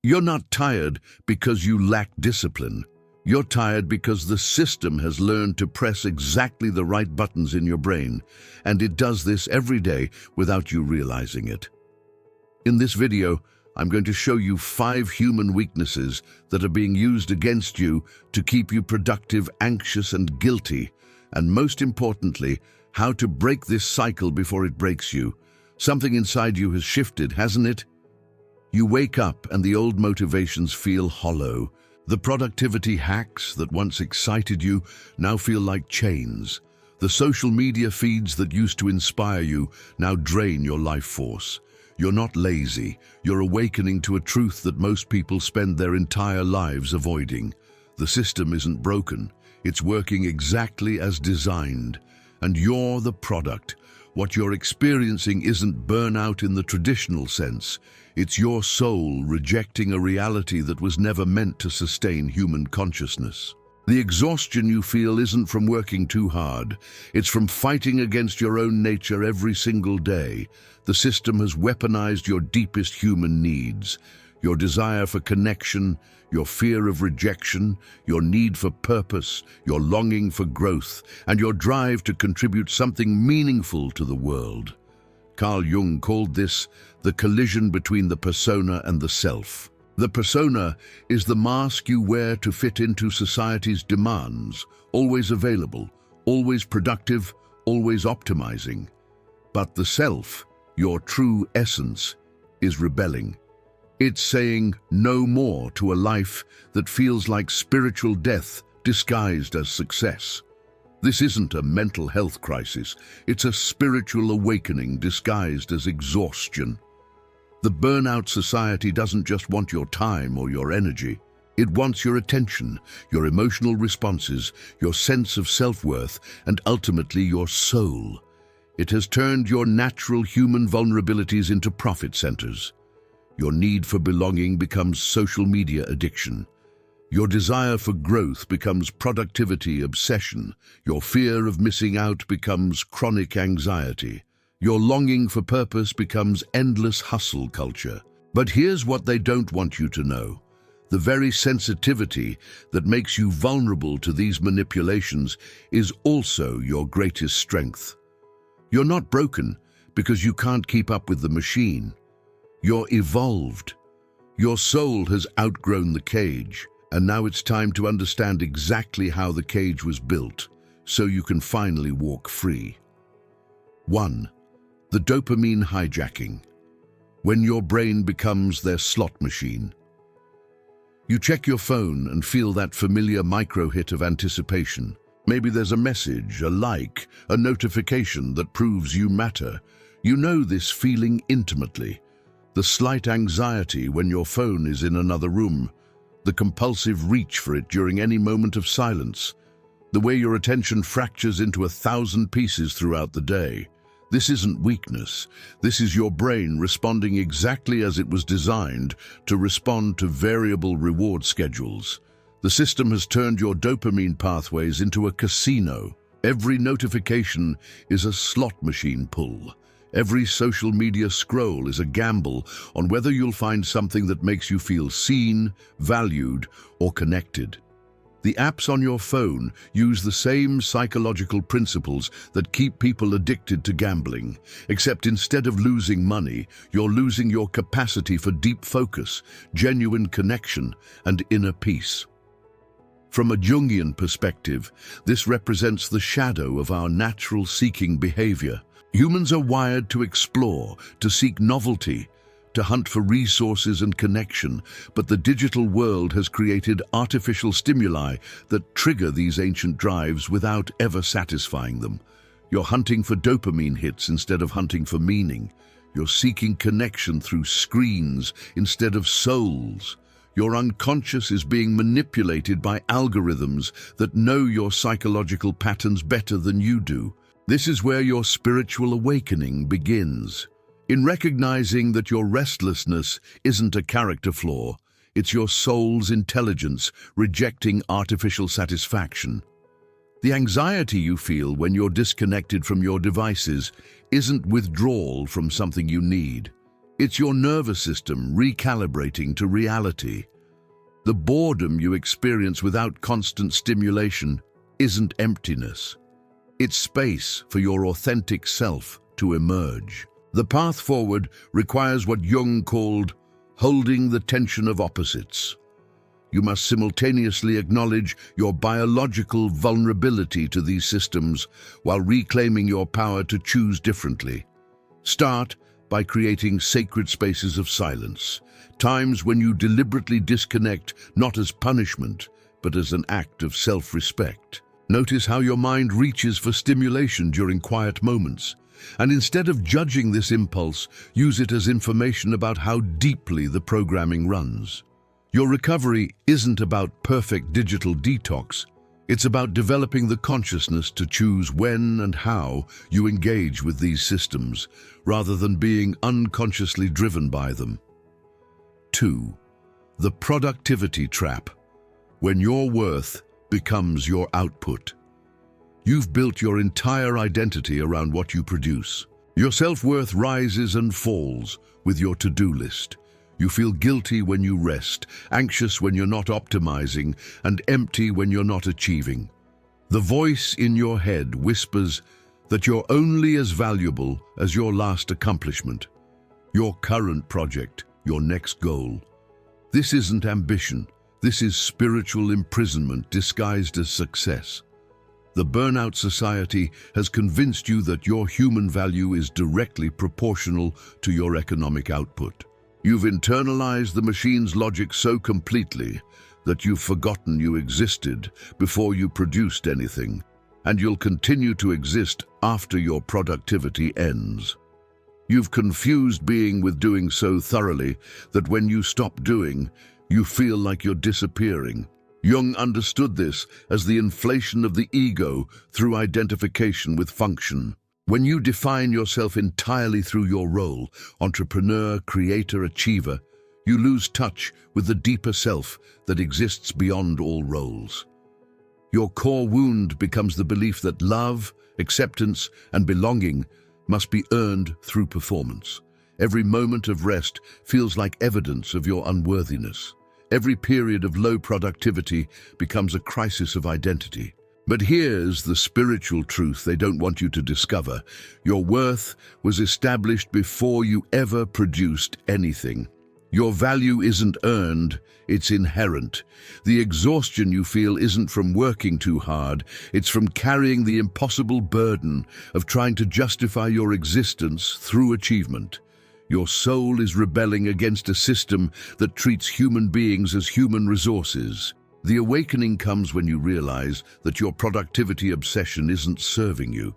You're not tired because you lack discipline. You're tired because the system has learned to press exactly the right buttons in your brain, and it does this every day without you realizing it. In this video, I'm going to show you 5 human weaknesses that are being used against you to keep you productive, anxious, and guilty, and most importantly, how to break this cycle before it breaks you. Something inside you has shifted, hasn't it? You wake up and the old motivations feel hollow. The productivity hacks that once excited you now feel like chains. The social media feeds that used to inspire you now drain your life force. You're not lazy. You're awakening to a truth that most people spend their entire lives avoiding. The system isn't broken. It's working exactly as designed. And you're the product. What you're experiencing isn't burnout in the traditional sense. It's your soul rejecting a reality that was never meant to sustain human consciousness. The exhaustion you feel isn't from working too hard. It's from fighting against your own nature every single day. The system has weaponized your deepest human needs. Your desire for connection, your fear of rejection, your need for purpose, your longing for growth, and your drive to contribute something meaningful to the world. Carl Jung called this the collision between the persona and the self. The persona is the mask you wear to fit into society's demands, always available, always productive, always optimizing. But the self, your true essence, is rebelling. It's saying no more to a life that feels like spiritual death disguised as success. This isn't a mental health crisis, it's a spiritual awakening disguised as exhaustion. The burnout society doesn't just want your time or your energy. It wants your attention, your emotional responses, your sense of self-worth, and ultimately your soul. It has turned your natural human vulnerabilities into profit centers. Your need for belonging becomes social media addiction. Your desire for growth becomes productivity obsession. Your fear of missing out becomes chronic anxiety. Your longing for purpose becomes endless hustle culture. But here's what they don't want you to know. The very sensitivity that makes you vulnerable to these manipulations is also your greatest strength. You're not broken because you can't keep up with the machine. You're evolved. Your soul has outgrown the cage, and now it's time to understand exactly how the cage was built, so you can finally walk free. 1. The dopamine hijacking. When your brain becomes their slot machine. You check your phone and feel that familiar micro-hit of anticipation. Maybe there's a message, a like, a notification that proves you matter. You know this feeling intimately. The slight anxiety when your phone is in another room, the compulsive reach for it during any moment of silence, the way your attention fractures into 1,000 pieces throughout the day. This isn't weakness. This is your brain responding exactly as it was designed to respond to variable reward schedules. The system has turned your dopamine pathways into a casino. Every notification is a slot machine pull. Every social media scroll is a gamble on whether you'll find something that makes you feel seen, valued, or connected. The apps on your phone use the same psychological principles that keep people addicted to gambling, except instead of losing money, you're losing your capacity for deep focus, genuine connection, and inner peace. From a Jungian perspective, this represents the shadow of our natural seeking behavior. Humans are wired to explore, to seek novelty, to hunt for resources and connection, but the digital world has created artificial stimuli that trigger these ancient drives without ever satisfying them. You're hunting for dopamine hits instead of hunting for meaning. You're seeking connection through screens instead of souls. Your unconscious is being manipulated by algorithms that know your psychological patterns better than you do. This is where your spiritual awakening begins. In recognizing that your restlessness isn't a character flaw, it's your soul's intelligence rejecting artificial satisfaction. The anxiety you feel when you're disconnected from your devices isn't withdrawal from something you need. It's your nervous system recalibrating to reality. The boredom you experience without constant stimulation isn't emptiness. It's space for your authentic self to emerge. The path forward requires what Jung called holding the tension of opposites. You must simultaneously acknowledge your biological vulnerability to these systems while reclaiming your power to choose differently. Start by creating sacred spaces of silence, times when you deliberately disconnect not as punishment, but as an act of self-respect. Notice how your mind reaches for stimulation during quiet moments, and instead of judging this impulse, use it as information about how deeply the programming runs. Your recovery isn't about perfect digital detox. It's about developing the consciousness to choose when and how you engage with these systems, rather than being unconsciously driven by them. 2. The productivity trap. When your worth becomes your output. You've built your entire identity around what you produce. Your self-worth rises and falls with your to-do list. You feel guilty when you rest, anxious when you're not optimizing, and empty when you're not achieving. The voice in your head whispers that you're only as valuable as your last accomplishment, your current project, your next goal. This isn't ambition. This is spiritual imprisonment disguised as success. The burnout society has convinced you that your human value is directly proportional to your economic output. You've internalized the machine's logic so completely that you've forgotten you existed before you produced anything, and you'll continue to exist after your productivity ends. You've confused being with doing so thoroughly that when you stop doing, you feel like you're disappearing. Jung understood this as the inflation of the ego through identification with function. When you define yourself entirely through your role, entrepreneur, creator, achiever, you lose touch with the deeper self that exists beyond all roles. Your core wound becomes the belief that love, acceptance, and belonging must be earned through performance. Every moment of rest feels like evidence of your unworthiness. Every period of low productivity becomes a crisis of identity. But here's the spiritual truth they don't want you to discover. Your worth was established before you ever produced anything. Your value isn't earned, it's inherent. The exhaustion you feel isn't from working too hard, it's from carrying the impossible burden of trying to justify your existence through achievement. Your soul is rebelling against a system that treats human beings as human resources. The awakening comes when you realize that your productivity obsession isn't serving you.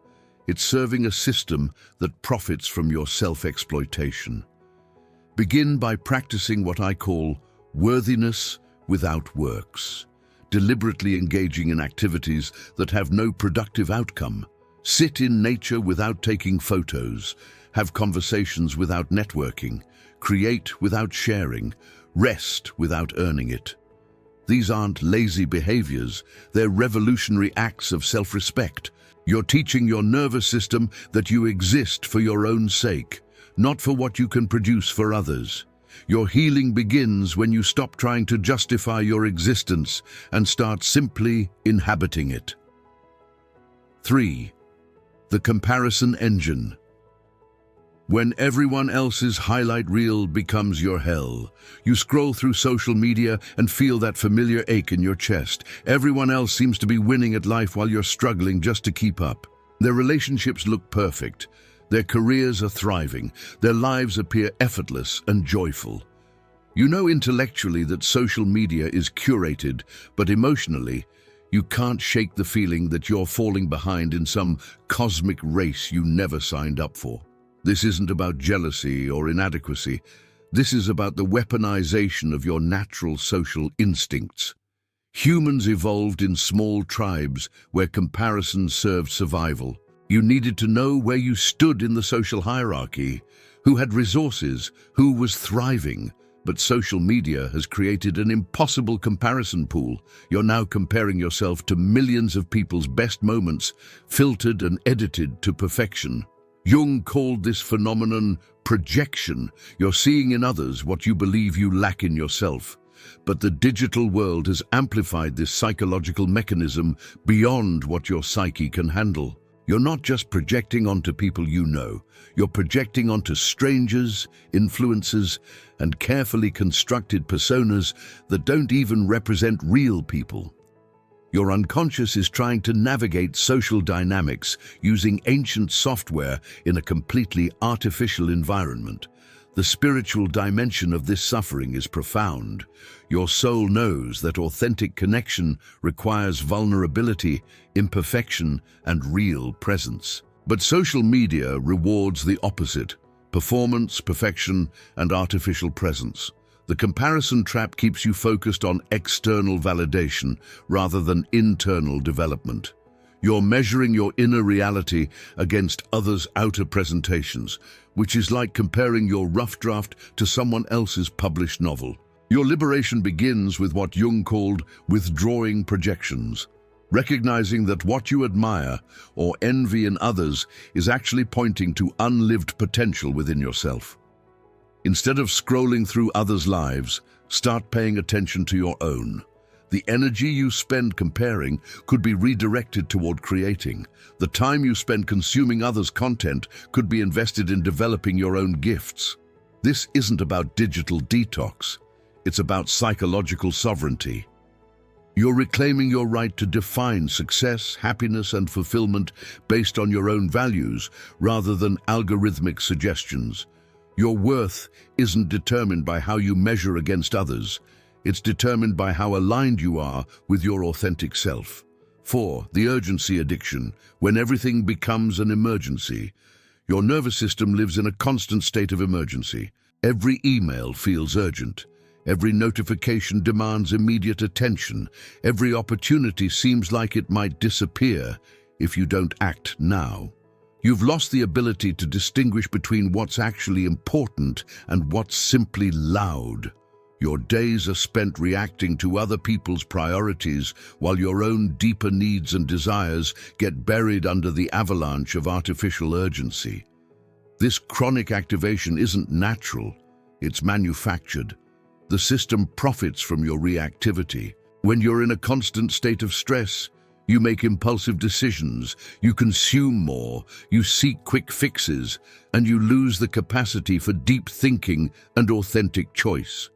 It's serving a system that profits from your self-exploitation. Begin by practicing what I call worthiness without works, deliberately engaging in activities that have no productive outcome. Sit in nature without taking photos, have conversations without networking, create without sharing, rest without earning it. These aren't lazy behaviors, they're revolutionary acts of self-respect. You're teaching your nervous system that you exist for your own sake, not for what you can produce for others. Your healing begins when you stop trying to justify your existence and start simply inhabiting it. 3. The comparison engine. When everyone else's highlight reel becomes your hell, you scroll through social media and feel that familiar ache in your chest. Everyone else seems to be winning at life while you're struggling just to keep up. Their relationships look perfect. Their careers are thriving. Their lives appear effortless and joyful. You know intellectually that social media is curated, but emotionally, you can't shake the feeling that you're falling behind in some cosmic race you never signed up for. This isn't about jealousy or inadequacy. This is about the weaponization of your natural social instincts. Humans evolved in small tribes where comparison served survival. You needed to know where you stood in the social hierarchy, who had resources, who was thriving. But social media has created an impossible comparison pool. You're now comparing yourself to millions of people's best moments, filtered and edited to perfection. Jung called this phenomenon Projection. You're seeing in others what you believe you lack in yourself. But the digital world has amplified this psychological mechanism beyond what your psyche can handle. You're not just projecting onto people you know, you're projecting onto strangers, influences, and carefully constructed personas that don't even represent real people. Your unconscious is trying to navigate social dynamics using ancient software in a completely artificial environment. The spiritual dimension of this suffering is profound. Your soul knows that authentic connection requires vulnerability, imperfection, and real presence. But social media rewards the opposite: performance, perfection, and artificial presence. The comparison trap keeps you focused on external validation rather than internal development. You're measuring your inner reality against others' outer presentations, which is like comparing your rough draft to someone else's published novel. Your liberation begins with what Jung called withdrawing projections, recognizing that what you admire or envy in others is actually pointing to unlived potential within yourself. Instead of scrolling through others' lives, start paying attention to your own. The energy you spend comparing could be redirected toward creating. The time you spend consuming others' content could be invested in developing your own gifts. This isn't about digital detox. It's about psychological sovereignty. You're reclaiming your right to define success, happiness, and fulfillment based on your own values rather than algorithmic suggestions. Your worth isn't determined by how you measure against others. It's determined by how aligned you are with your authentic self. 4. The urgency addiction. When everything becomes an emergency, your nervous system lives in a constant state of emergency. Every email feels urgent. Every notification demands immediate attention. Every opportunity seems like it might disappear if you don't act now. You've lost the ability to distinguish between what's actually important and what's simply loud. Your days are spent reacting to other people's priorities while your own deeper needs and desires get buried under the avalanche of artificial urgency. This chronic activation isn't natural, it's manufactured. The system profits from your reactivity. When you're in a constant state of stress, you make impulsive decisions, you consume more, you seek quick fixes, and you lose the capacity for deep thinking and authentic choice.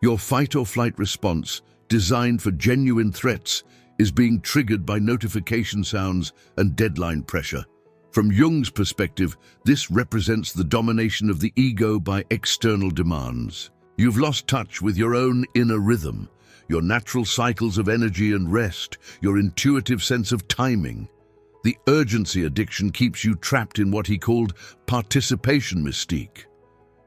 Your fight-or-flight response, designed for genuine threats, is being triggered by notification sounds and deadline pressure. From Jung's perspective, this represents the domination of the ego by external demands. You've lost touch with your own inner rhythm, your natural cycles of energy and rest, your intuitive sense of timing. The urgency addiction keeps you trapped in what he called participation mystique.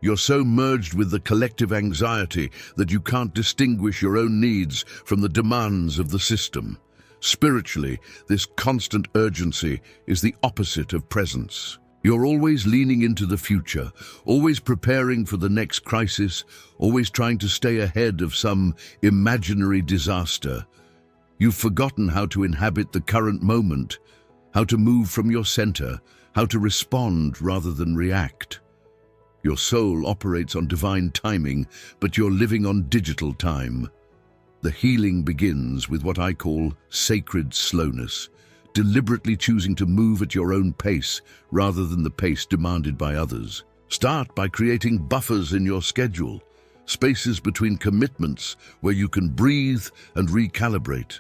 You're so merged with the collective anxiety that you can't distinguish your own needs from the demands of the system. Spiritually, this constant urgency is the opposite of presence. You're always leaning into the future, always preparing for the next crisis, always trying to stay ahead of some imaginary disaster. You've forgotten how to inhabit the current moment, how to move from your center, how to respond rather than react. Your soul operates on divine timing, but you're living on digital time. The healing begins with what I call sacred slowness, deliberately choosing to move at your own pace rather than the pace demanded by others. Start by creating buffers in your schedule, spaces between commitments where you can breathe and recalibrate.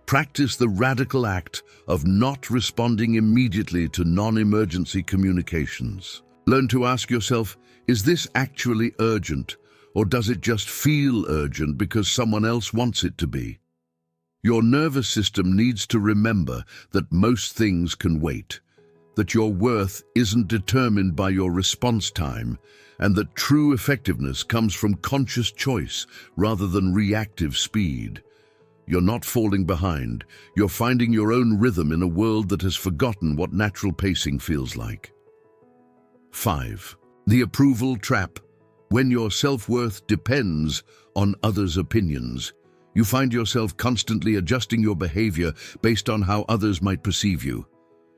Practice the radical act of not responding immediately to non-emergency communications. Learn to ask yourself, is this actually urgent, or does it just feel urgent because someone else wants it to be? Your nervous system needs to remember that most things can wait, that your worth isn't determined by your response time, and that true effectiveness comes from conscious choice rather than reactive speed. You're not falling behind, you're finding your own rhythm in a world that has forgotten what natural pacing feels like. 5. The approval trap. When your self-worth depends on others' opinions, you find yourself constantly adjusting your behavior based on how others might perceive you.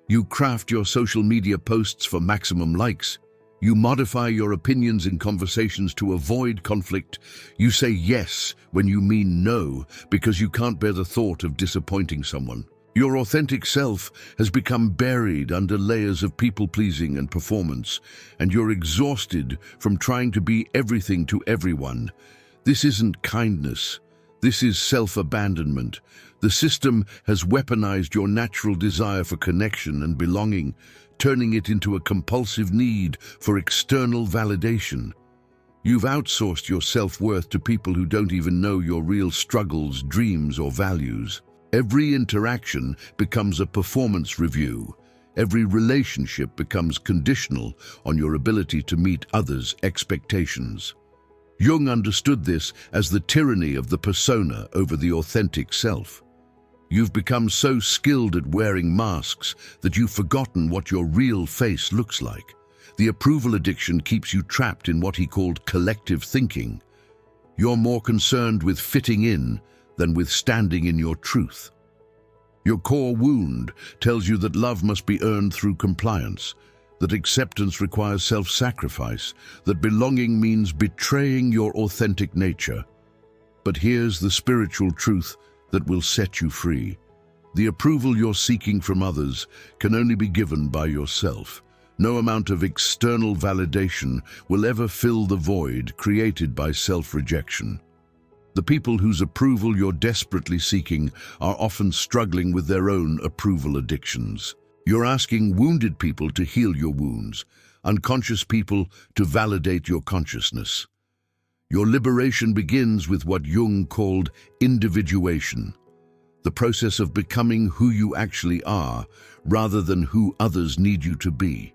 You craft your social media posts for maximum likes. You modify your opinions in conversations to avoid conflict. You say yes when you mean no because you can't bear the thought of disappointing someone. Your authentic self has become buried under layers of people-pleasing and performance, and you're exhausted from trying to be everything to everyone. This isn't kindness. This is self-abandonment. The system has weaponized your natural desire for connection and belonging, turning it into a compulsive need for external validation. You've outsourced your self-worth to people who don't even know your real struggles, dreams, or values. Every interaction becomes a performance review. Every relationship becomes conditional on your ability to meet others' expectations. Jung understood this as the tyranny of the persona over the authentic self. You've become so skilled at wearing masks that you've forgotten what your real face looks like. The approval addiction keeps you trapped in what he called collective thinking. You're more concerned with fitting in than with standing in your truth. Your core wound tells you that love must be earned through compliance, that acceptance requires self-sacrifice, that belonging means betraying your authentic nature. But here's the spiritual truth that will set you free. The approval you're seeking from others can only be given by yourself. No amount of external validation will ever fill the void created by self-rejection. The people whose approval you're desperately seeking are often struggling with their own approval addictions. You're asking wounded people to heal your wounds, unconscious people to validate your consciousness. Your liberation begins with what Jung called individuation, the process of becoming who you actually are rather than who others need you to be.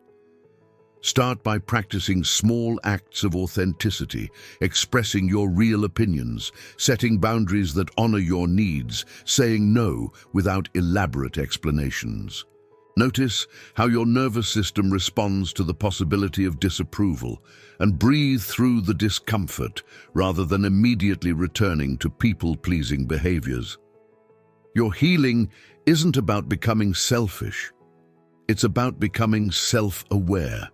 Start by practicing small acts of authenticity, expressing your real opinions, setting boundaries that honor your needs, saying no without elaborate explanations. Notice how your nervous system responds to the possibility of disapproval, and breathe through the discomfort rather than immediately returning to people-pleasing behaviors. Your healing isn't about becoming selfish. It's about becoming self-aware.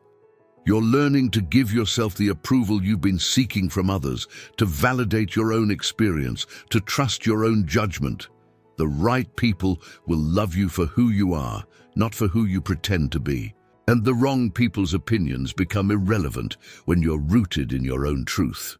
You're learning to give yourself the approval you've been seeking from others, to validate your own experience, to trust your own judgment. The right people will love you for who you are, not for who you pretend to be. And the wrong people's opinions become irrelevant when you're rooted in your own truth.